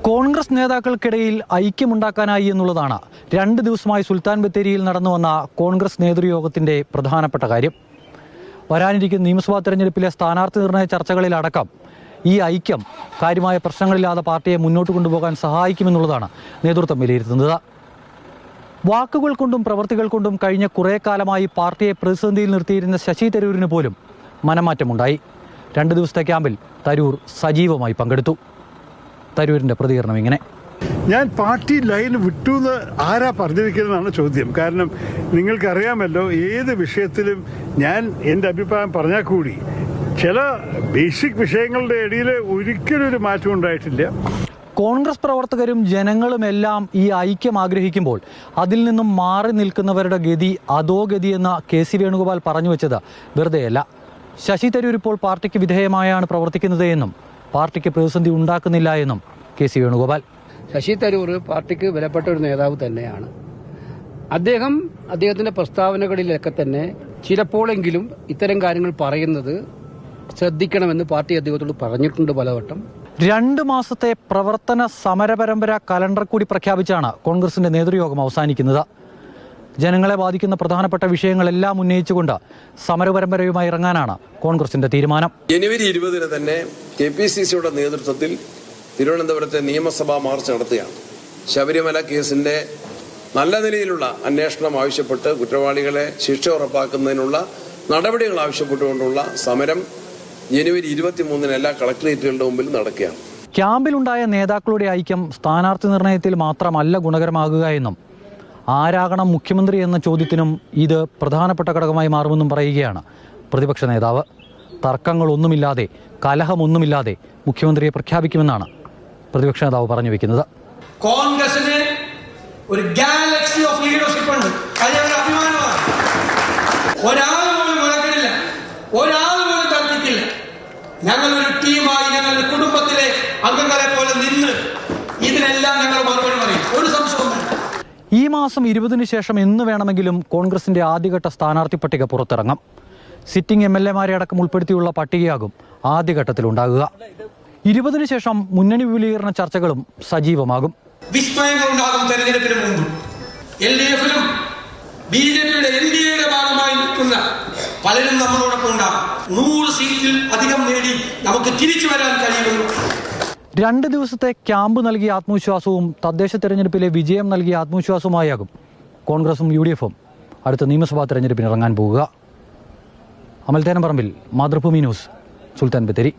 കോൺഗ്രസ് നേതാക്കൾക്കിടയിൽ ഐക്യമുണ്ടാക്കാനായി എന്നുള്ളതാണ് 2 ദിവസമായി സുൽത്താൻ ബത്തേരിയിൽ നടന്നുവന്ന കോൺഗ്രസ് നേതൃയോഗത്തിന്റെ പ്രധാനപ്പെട്ട കാര്യം. വരാനിരിക്കുന്ന നിയമസഭാ തെരഞ്ഞെടുപ്പിലെ സ്ഥാനാർത്ഥി നിർണയ ചർച്ചകളിലടക്കം ഈ ഐക്യം കാര്യമായ പ്രശ്നങ്ങളില്ലാതെ പാർട്ടിയെ മുന്നോട്ട് കൊണ്ടുപോകാൻ സഹായിക്കുമെന്നുള്ളതാണ് നേതൃത്വം വിലയിരുത്തുന്നത്. വാക്കുകൾ കൊണ്ടും പ്രവൃത്തികൾ കൊണ്ടും കഴിഞ്ഞ കുറേ കാലമായി പാർട്ടിയെ പ്രതിസന്ധിയിൽ നിർത്തിയിരുന്ന ശശി തരൂരിന് പോലും മനംമാറ്റമുണ്ടായി. 2 ദിവസത്തെ ക്യാമ്പിൽ തരൂർ സജീവമായി പങ്കെടുത്തു. തരൂരിൻ്റെ പ്രതികരണം ഇങ്ങനെ: ഞാൻ പാർട്ടി ലൈൻ വിട്ടു എന്ന് ആരാ പറഞ്ഞിരിക്കുന്നതാണ് ചോദ്യം. കാരണം നിങ്ങൾക്കറിയാമല്ലോ, ഏത് വിഷയത്തിലും ഞാൻ എൻ്റെ അഭിപ്രായം പറഞ്ഞാൽ കൂടി ചില ബേസിക് വിഷയങ്ങളുടെ ഇടയിൽ ഒരിക്കലും ഒരു മാറ്റം ഉണ്ടായിട്ടില്ല. കോൺഗ്രസ് പ്രവർത്തകരും ജനങ്ങളുമെല്ലാം ഈ ഐക്യം ആഗ്രഹിക്കുമ്പോൾ അതിൽ നിന്നും മാറി നിൽക്കുന്നവരുടെ ഗതി അധോഗതി എന്ന കെ.സി. വേണുഗോപാൽ പറഞ്ഞു വെച്ചത് വെറുതെയല്ല. ശശി തരൂർ ഇപ്പോൾ പാർട്ടിക്ക് വിധേയമായാണ് പ്രവർത്തിക്കുന്നത് എന്നും പാർട്ടിക്ക് പ്രതിസന്ധി ഉണ്ടാക്കുന്നില്ല എന്നും കെ.സി. വേണുഗോപാൽ. ശശി തരൂർ പാർട്ടിക്ക് വിലപ്പെട്ട ഒരു നേതാവ് തന്നെയാണ്. അദ്ദേഹത്തിന്റെ പ്രസ്താവനകളിലൊക്കെ തന്നെ ചിലപ്പോഴെങ്കിലും ഇത്തരം കാര്യങ്ങൾ പറയുന്നത് ശ്രദ്ധിക്കണമെന്ന് പാർട്ടി അദ്ദേഹത്തോട് പറഞ്ഞിട്ടുണ്ട് പലവട്ടം. 2 മാസത്തെ പ്രവർത്തന സമരപരമ്പര കലണ്ടർ കൂടി പ്രഖ്യാപിച്ചാണ് കോൺഗ്രസിന്റെ നേതൃയോഗം അവസാനിക്കുന്നത്. ജനങ്ങളെ ബാധിക്കുന്ന പ്രധാനപ്പെട്ട വിഷയങ്ങളെല്ലാം ഉന്നയിച്ചുകൊണ്ട് സമരപരമ്പരയുമായി ഇറങ്ങാനാണ് കോൺഗ്രസിന്റെ തീരുമാനം. ജനുവരി 20 തന്നെ KPCCയുടെ നേതൃത്വത്തിൽ തിരുവനന്തപുരത്തെ നിയമസഭാ മാർച്ച് നടത്തുകയാണ്. ശബരിമല കേസിന്റെ നല്ല നിലയിലുള്ള അന്വേഷണം ആവശ്യപ്പെട്ട് കുറ്റവാളികളെ ശിക്ഷ ഉറപ്പാക്കുന്നതിനുള്ള നടപടികൾ ആവശ്യപ്പെട്ടുകൊണ്ടുള്ള സമരം ജനുവരി 23 എല്ലാ കളക്ടറേറ്റുകളുടെ മുമ്പിൽ നടക്കുകയാണ്. ക്യാമ്പിലുണ്ടായ നേതാക്കളുടെ ഐക്യം സ്ഥാനാർത്ഥി നിർണയത്തിൽ മാത്രമല്ല ഗുണകരമാകുക എന്നും ആരാകണം മുഖ്യമന്ത്രി എന്ന ചോദ്യത്തിനും ഇത് പ്രധാനപ്പെട്ട ഘടകമായി മാറുമെന്നും പറയുകയാണ് പ്രതിപക്ഷ നേതാവ്. തർക്കങ്ങളൊന്നുമില്ലാതെ കലഹമൊന്നുമില്ലാതെ മുഖ്യമന്ത്രിയെ പ്രഖ്യാപിക്കുമെന്നാണ് പ്രതിപക്ഷ നേതാവ് പറഞ്ഞു വെക്കുന്നത്. കോൺഗ്രസിന് ഒരു ഗാലക്സി ഓഫ് ലീഡർഷിപ്പ് ഉണ്ട്. അതൊരു അഭിമാനമാണ്. ഒരാൾ പോലും മുഴക്കില്ല, ഒരാൾ പോലും തർക്കിക്കില്ല. ഞങ്ങളൊരു ടീമായി, ഞങ്ങളുടെ കുടുംബത്തിലെ അംഗങ്ങളെ പോലെ നിന്ന് ഇതിനെല്ലാം ഞങ്ങൾ മറുപടി പറയും. ഒരു സംശയവും വേണ്ട. ഈ മാസം 20-ന് ശേഷം എന്ന് വേണമെങ്കിലും കോൺഗ്രസിന്റെ ആദ്യഘട്ട സ്ഥാനാർത്ഥി പട്ടിക പുറത്തിറങ്ങും. സിറ്റിംഗ് MLA-മാരെ അടക്കം ഉൾപ്പെടുത്തിയുള്ള പട്ടികയാകും ആദ്യഘട്ടത്തിലുണ്ടാകുക. 20-ന് ശേഷം മുന്നണി വിപുലീകരണ ചർച്ചകളും സജീവമാകും. വിസ്മയങ്ങളുണ്ടാകും. തെരഞ്ഞെടുപ്പിന് മുമ്പ് LDF-ലും BJP-യുടെ NDA-യുടെ ഭാഗമായി നിൽക്കുന്ന പലരും നമ്മളോടൊപ്പം ഉണ്ടാകും. 100 സീറ്റിൽ അധികം നേടി നമുക്ക് തിരിച്ചു വരാൻ കഴിയുമെന്ന് 2 ദിവസത്തെ ക്യാമ്പ് നൽകിയ ആത്മവിശ്വാസവും തദ്ദേശ തെരഞ്ഞെടുപ്പിലെ വിജയം നൽകിയ ആത്മവിശ്വാസവുമായാകും കോൺഗ്രസും UDF-ഉം അടുത്ത നിയമസഭാ തെരഞ്ഞെടുപ്പിന് ഇറങ്ങാൻ പോകുക. അമൽ തേനംപറമ്പിൽ, മാതൃഭൂമി ന്യൂസ്, സുൽത്താൻ ബത്തേരി.